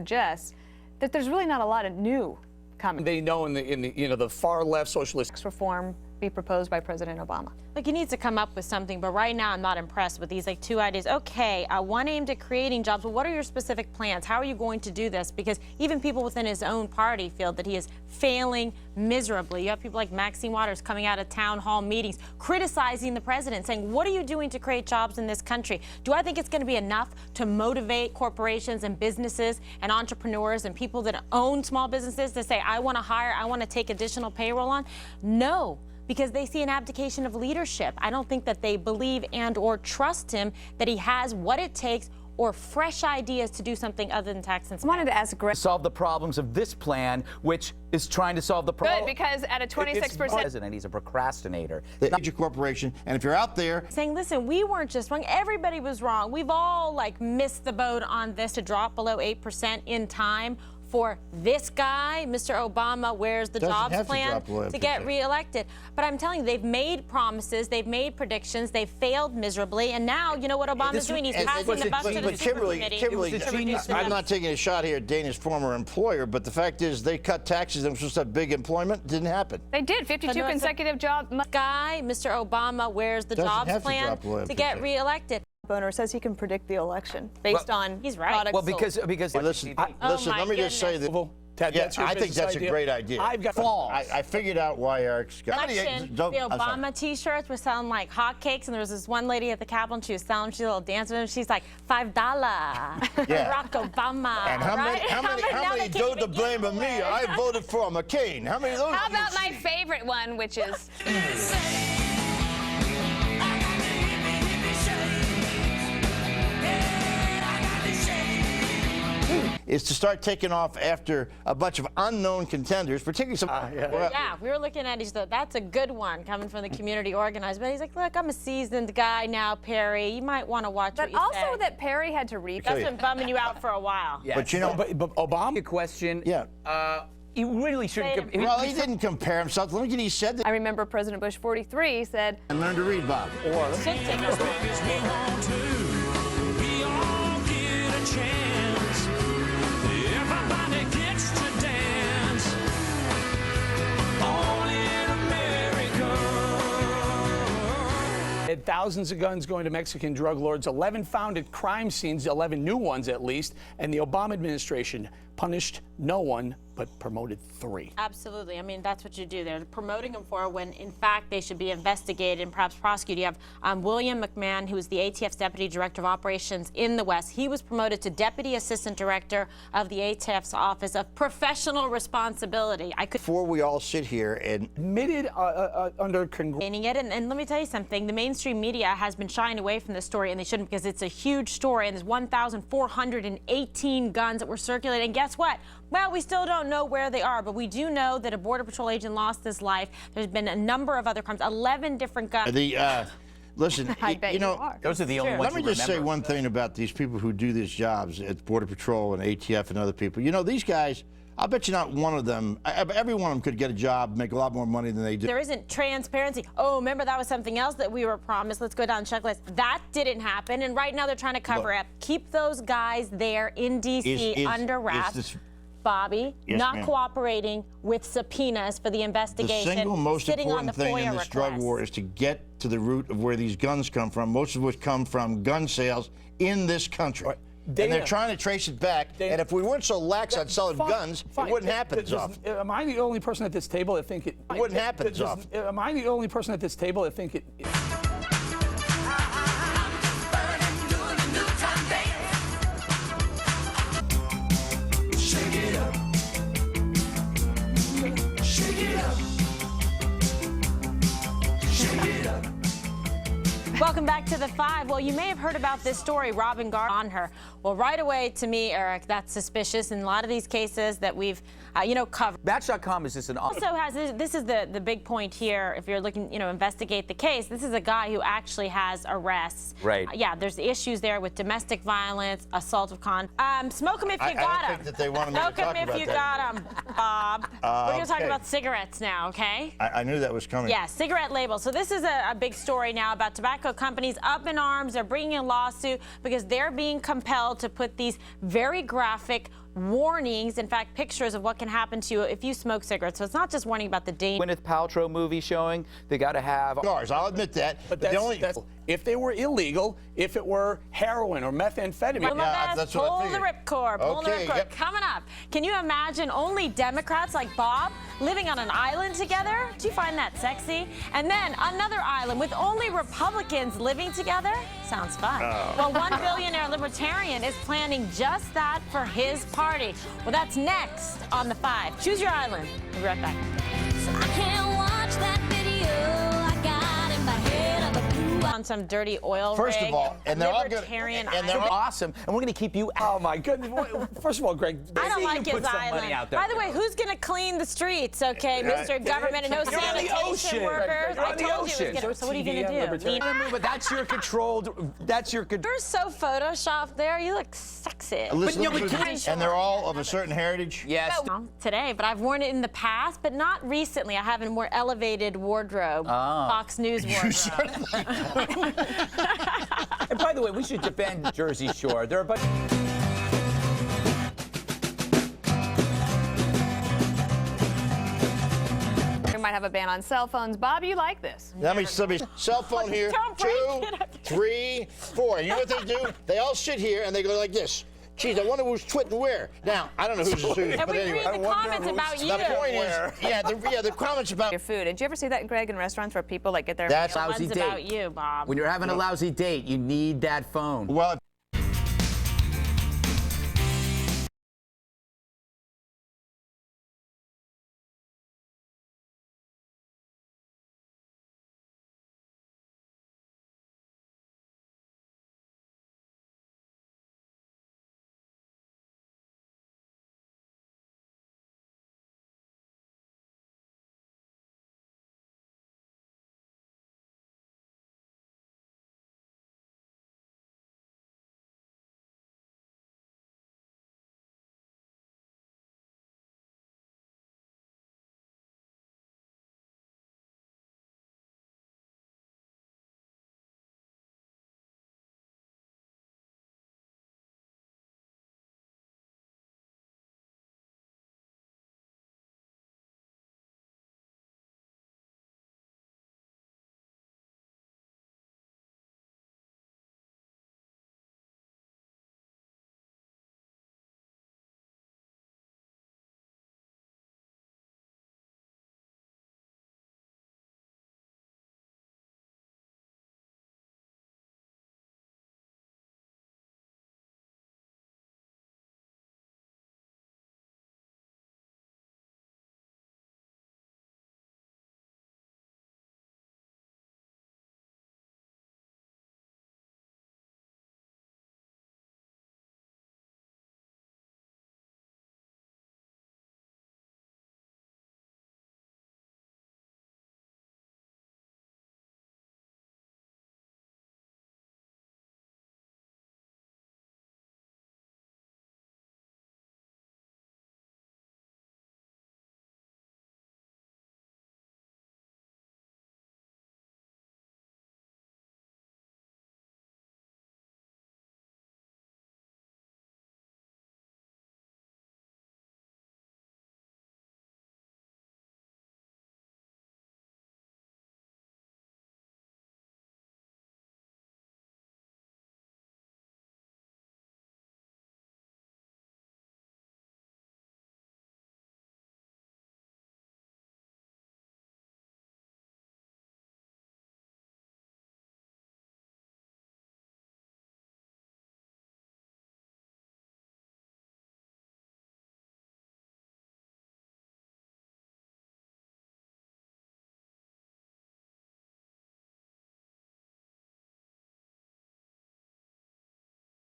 suggests that there's really not a lot of new coming. They know in the the far left socialist Reform be proposed by President Obama. Like, he needs to come up with something, but right now I'm not impressed with these two ideas. Okay, one aimed at creating jobs, but what are your specific plans? How are you going to do this? Because even people within his own party feel that he is failing miserably. You have people like Maxine Waters coming out of town hall meetings criticizing the president, saying, what are you doing to create jobs in this country? Do I think it's going to be enough to motivate corporations and businesses and entrepreneurs and people that own small businesses to say, I want to hire, I want to take additional payroll on? No. Because they see an abdication of leadership. I don't think that they believe and or trust him that he has what it takes or fresh ideas to do something other than tax and spend. I wanted to ask Greg. Solve the problems of this plan, which is trying to solve the problem. Good, because at a 26%. President, he's a procrastinator. The major corporation, and if you're out there saying, listen, we weren't just wrong, everybody was wrong. We've all missed the boat on this to drop below 8% in time. For this guy, Mr. Obama, wears the jobs plan to get reelected. But I'm telling you, they've made promises, they've made predictions, they've failed miserably, and now you know what Obama's doing? He's passing the buck to the Kimberly, Kimberly, I'm not taking a shot here at Dana's former employer, but the fact is they cut taxes and supposed to have big employment. Didn't happen. They did. 52 consecutive jobs. Guy, Mr. Obama, wears the jobs plan to get reelected. Owner says he can predict the election based on he's right. products Well, because listen, let me just say that. I think that's a great idea. I've got flaws. I figured out why Eric's got The Obama T-shirts were selling like hotcakes, and there was this one lady at the Capitol, and she was selling. She's a little dancer, and she's like $5. Barack Obama. And how many don't the blame of me? I voted for McCain. How many of those? How about my favorite one, which is. Is to start taking off after a bunch of unknown contenders, particularly some. Yeah, we were looking at each other. That's a good one coming from the community organized. But he's like, look, I'm a seasoned guy now, Perry. You might want to watch what you say. But also that Perry had to read. That's been bumming you out for a while. Yes. But you know, but Obama. Question. Yeah. He really shouldn't. Well, he didn't compare himself. Look at he said that. I remember President Bush 43 said. And learn to read, Bob. Or Had thousands of guns going to Mexican drug lords, 11 found at crime scenes, 11 new ones at least, and the Obama administration punished no one but promoted 3. Absolutely. I mean, that's what you do. They're promoting them for when, in fact, they should be investigated and perhaps prosecuted. You have William McMahon, who is the ATF's Deputy Director of Operations in the West. He was promoted to Deputy Assistant Director of the ATF's Office of Professional Responsibility. Before we all sit here and admitted under Congress. And let me tell you something. The mainstream media has been shying away from this story, and they shouldn't, because it's a huge story, and there's 1,418 guns that were circulated. And guess what? Well, we still don't know where they are, but we do know that a Border Patrol agent lost his life. There's been a number of other crimes, 11 different guns. Listen, you know, those are the only ones. Let me just say one thing about these people who do these jobs at Border Patrol and ATF and other people. You know, these guys, I bet you not one of them, every one of them could get a job, make a lot more money than they do. There isn't transparency. Oh, remember that was something else that we were promised. Let's go down the checklist. That didn't happen, and right now they're trying to cover up. Keep those guys there in D.C. under wraps. Bobby, not cooperating with subpoenas for the investigation. The single most important thing in this drug war is to get to the root of where these guns come from, most of which come from gun sales in this country. And they're trying to trace it back. And if we weren't so lax on selling guns, it wouldn't happen as often. Am I the only person at this table that think it wouldn't happen as often? Am I the only person at this table that think it? Welcome back to The Five. Well, you may have heard about this story, Robin Gard on her. Well, right away, to me, Eric, that's suspicious in a lot of these cases that we've, covered. Match.com is just an... Also has, this is the big point here, if you're looking, investigate the case. This is a guy who actually has arrests. Right. Yeah, there's issues there with domestic violence, assault of smoke them if you got them. I don't think that they wanted me to talk about that. Smoke them if you got them, Bob. We're going to talk about cigarettes now, okay? I knew that was coming. Yeah, cigarette labels. So this is a big story now about tobacco companies up in arms. They're bringing a lawsuit because they're being compelled to put these very graphic warnings, in fact, pictures of what can happen to you if you smoke cigarettes. So it's not just warning about the danger. Gwyneth Paltrow movie showing, they got to have. Cigars, I'll admit that. But the if they were illegal, if it were heroin or methamphetamine. Pull my vest, that's what I pull the figured. ripcord, pull the Okay, ripcord. yep. Coming up, can you imagine only Democrats like Bob living on an island together? Do you find that sexy? And then another island with only Republicans living together? Sounds fun. Well, one billionaire libertarian is planning just that for his party. Well, that's next on The Five. Choose your island. We'll be right back. I can't watch that video I got in my head of a blue On some dirty oil First rig, of all, and they're all good, libertarian and they're island. Awesome, and we're going to keep you Oh my goodness! First of all, Greg, I don't you like put his some island. money out there. By the way, who's going to clean the streets, okay, Mr. Government and no You're on the sanitation ocean. workers? You're I on the told you ocean. it was gonna, so what are you going to do? Libertarian. But that's your controlled. That's your. You're so photoshopped there. You look sexy. Listen, no, but listen, can I- and they're all of a certain heritage. Yes. Well, today, but I've worn it in the past, but not recently. I have a more elevated wardrobe, Fox News wardrobe. And by the way, we should defend Jersey Shore. There are a bunch. We might have a ban on cell phones. Bob, you like this. Let me cell phone here. Don't break 2, it. 3, 4. And you know what they do? They all sit here and they go like this. Geez, I wonder who's twitting where. Now, I don't know who's who, And but we anyway. read the comments about you. The point is, the comments about Your food. Did you ever see that, Greg, in restaurants where people like get their that's One's Lousy about date. you, Bob. When you're having a lousy date, you need that phone. well.